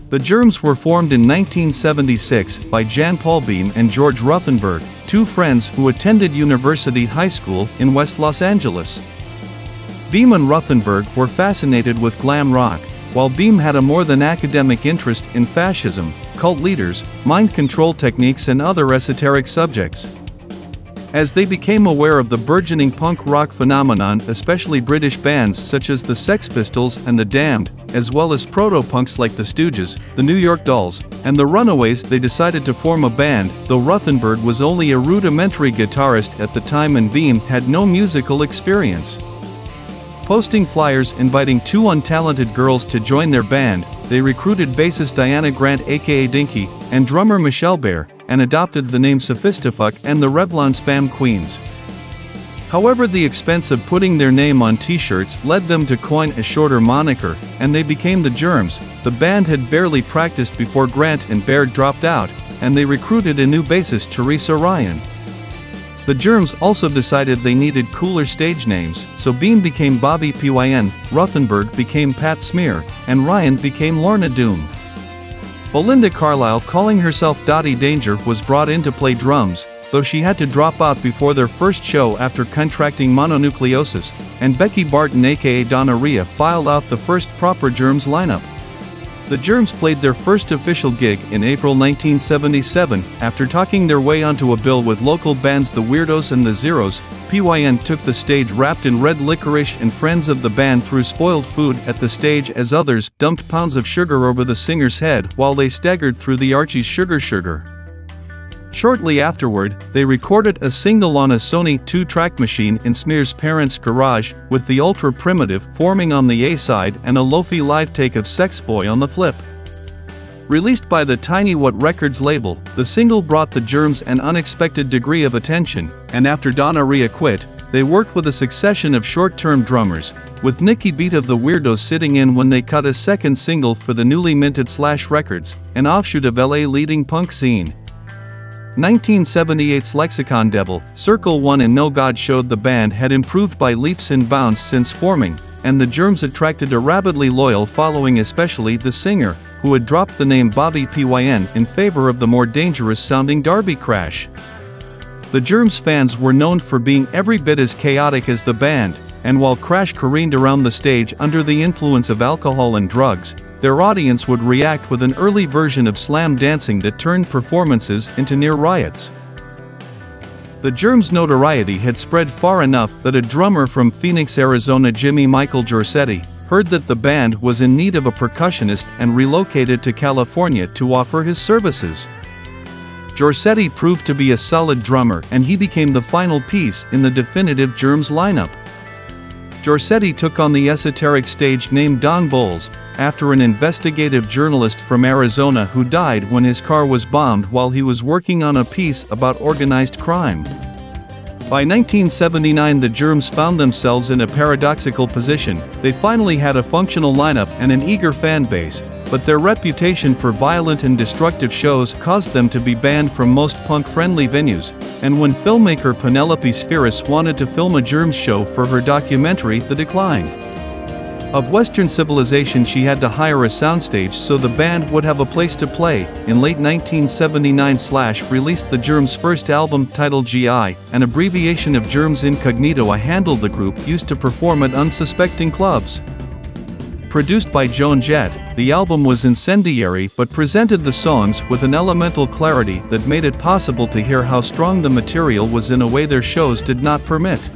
The Germs were formed in 1976 by Jan Paul Beahm and Georg Ruthenberg, two friends who attended University High School in West Los Angeles. Beahm and Ruthenberg were fascinated with glam rock, while Beahm had a more than academic interest in fascism, cult leaders, mind control techniques and other esoteric subjects. As they became aware of the burgeoning punk rock phenomenon, especially British bands such as the Sex Pistols and the Damned, as well as proto-punks like the Stooges, the New York Dolls, and the Runaways, they decided to form a band, though Ruthenberg was only a rudimentary guitarist at the time and Beahm had no musical experience. Posting flyers inviting two untalented girls to join their band, they recruited bassist Diana Grant AKA Dinky and drummer Michelle Baer, and adopted the name Sophistifuck and the Revlon Spam Queens. However, the expense of putting their name on t-shirts led them to coin a shorter moniker, and they became the Germs. The band had barely practiced before Grant and Baer dropped out, and they recruited a new bassist, Teresa Ryan. The Germs also decided they needed cooler stage names, so Beahm became Bobby Pyn, Ruthenberg became Pat Smear, and Ryan became Lorna Doom. Belinda Carlisle, calling herself Dottie Danger, was brought in to play drums, though she had to drop out before their first show after contracting mononucleosis, and Becky Barton aka Donna Rhia filed out the first proper Germs lineup. The Germs played their first official gig in April 1977, after talking their way onto a bill with local bands The Weirdos and The Zeros. Pyn took the stage wrapped in red licorice and friends of the band threw spoiled food at the stage as others dumped pounds of sugar over the singer's head while they staggered through the Archie's Sugar. Shortly afterward, they recorded a single on a Sony 2-track machine in Smear's parents' garage, with the Ultra Primitive forming on the A-side and a lo-fi live take of Sex Boy on the flip. Released by the Tiny What Records label, the single brought the Germs an unexpected degree of attention, and after Donna Rhia quit, they worked with a succession of short-term drummers, with Nicky Beat of the Weirdos sitting in when they cut a second single for the newly minted Slash Records, an offshoot of LA leading punk scene. 1978's Lexicon Devil, Circle 1 and No God showed the band had improved by leaps and bounds since forming, and the Germs attracted a rabidly loyal following, especially the singer, who had dropped the name Bobby Pyn in favor of the more dangerous-sounding Darby Crash. The Germs fans were known for being every bit as chaotic as the band, and while Crash careened around the stage under the influence of alcohol and drugs, their audience would react with an early version of slam dancing that turned performances into near riots. The Germs' notoriety had spread far enough that a drummer from Phoenix, Arizona, Jimmy Michael Giorsetti, heard that the band was in need of a percussionist and relocated to California to offer his services. Giorsetti proved to be a solid drummer, and he became the final piece in the definitive Germs lineup. Giorsetti took on the esoteric stage name Don Bowles, after an investigative journalist from Arizona who died when his car was bombed while he was working on a piece about organized crime. By 1979, the Germs found themselves in a paradoxical position. They finally had a functional lineup and an eager fan base, but their reputation for violent and destructive shows caused them to be banned from most punk-friendly venues, and when filmmaker Penelope Spheris wanted to film a Germs show for her documentary The Decline of Western Civilization, she had to hire a soundstage so the band would have a place to play. In late 1979, Slash released the Germs' first album titled GI, an abbreviation of Germs Incognito, a handle the group used to perform at unsuspecting clubs. Produced by Joan Jett, the album was incendiary but presented the songs with an elemental clarity that made it possible to hear how strong the material was in a way their shows did not permit.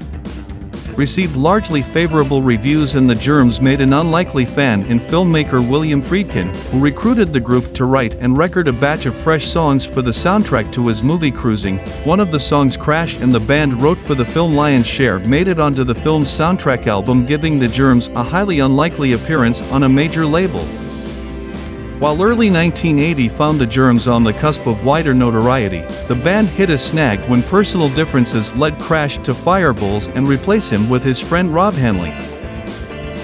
Received largely favorable reviews, and the Germs made an unlikely fan in filmmaker William Friedkin, who recruited the group to write and record a batch of fresh songs for the soundtrack to his movie Cruising. One of the songs Crash and the band wrote for the film Lion's Share made it onto the film's soundtrack album, giving the Germs a highly unlikely appearance on a major label. While early 1980 found the Germs on the cusp of wider notoriety, the band hit a snag when personal differences led Crash to fire Bowles and replace him with his friend Rob Henley.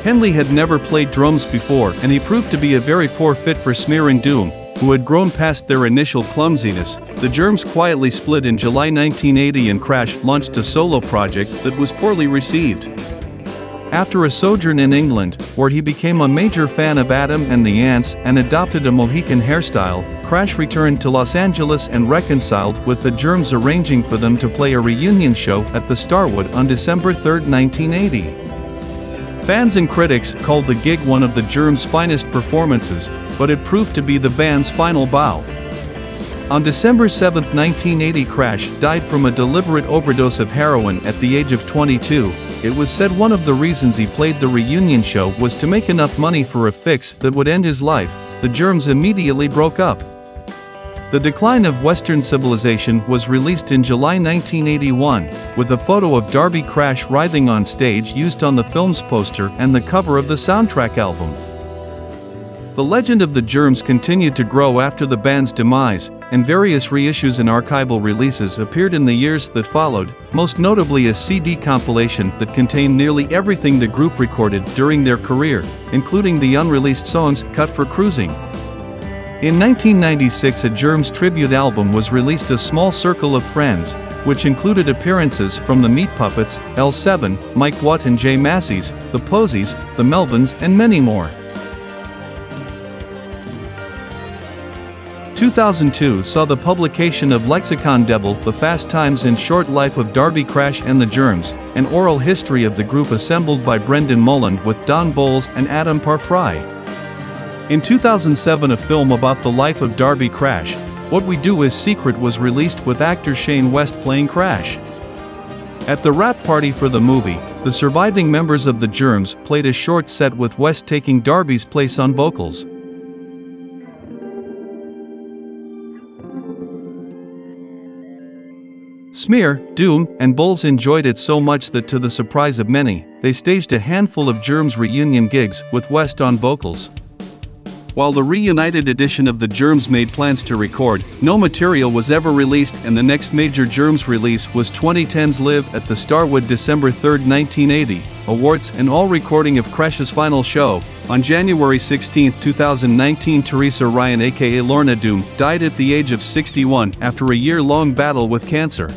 Henley had never played drums before, and he proved to be a very poor fit for Smear and Doom, who had grown past their initial clumsiness. The Germs quietly split in July 1980, and Crash launched a solo project that was poorly received. After a sojourn in England, where he became a major fan of Adam and the Ants and adopted a Mohican hairstyle, Crash returned to Los Angeles and reconciled with the Germs, arranging for them to play a reunion show at the Starwood on December 3, 1980. Fans and critics called the gig one of the Germs' finest performances, but it proved to be the band's final bow. On December 7, 1980, Crash died from a deliberate overdose of heroin at the age of 22. It was said one of the reasons he played the reunion show was to make enough money for a fix that would end his life. The Germs immediately broke up. The Decline of Western Civilization was released in July 1981, with a photo of Darby Crash writhing on stage used on the film's poster and the cover of the soundtrack album. The legend of the Germs continued to grow after the band's demise, and various reissues and archival releases appeared in the years that followed, most notably a CD compilation that contained nearly everything the group recorded during their career, including the unreleased songs Cut for Cruising. In 1996, a Germs tribute album was released, A Small Circle of Friends, which included appearances from the Meat Puppets, L7, Mike Watt and Jay Massey's, The Posies, The Melvins and many more. 2002 saw the publication of Lexicon Devil, The Fast Times and Short Life of Darby Crash and the Germs, an oral history of the group assembled by Brendan Mullen with Don Bowles and Adam Parfry. In 2007, a film about the life of Darby Crash, What We Do Is Secret, was released with actor Shane West playing Crash. At the wrap party for the movie, the surviving members of the Germs played a short set with West taking Darby's place on vocals. Smear, Doom, and Bowles enjoyed it so much that, to the surprise of many, they staged a handful of Germs reunion gigs with West on vocals. While the reunited edition of the Germs made plans to record, no material was ever released, and the next major Germs release was 2010's Live at the Starwood December 3, 1980, awards and all recording of Crash's final show. On January 16, 2019, Teresa Ryan aka Lorna Doom died at the age of 61 after a year-long battle with cancer.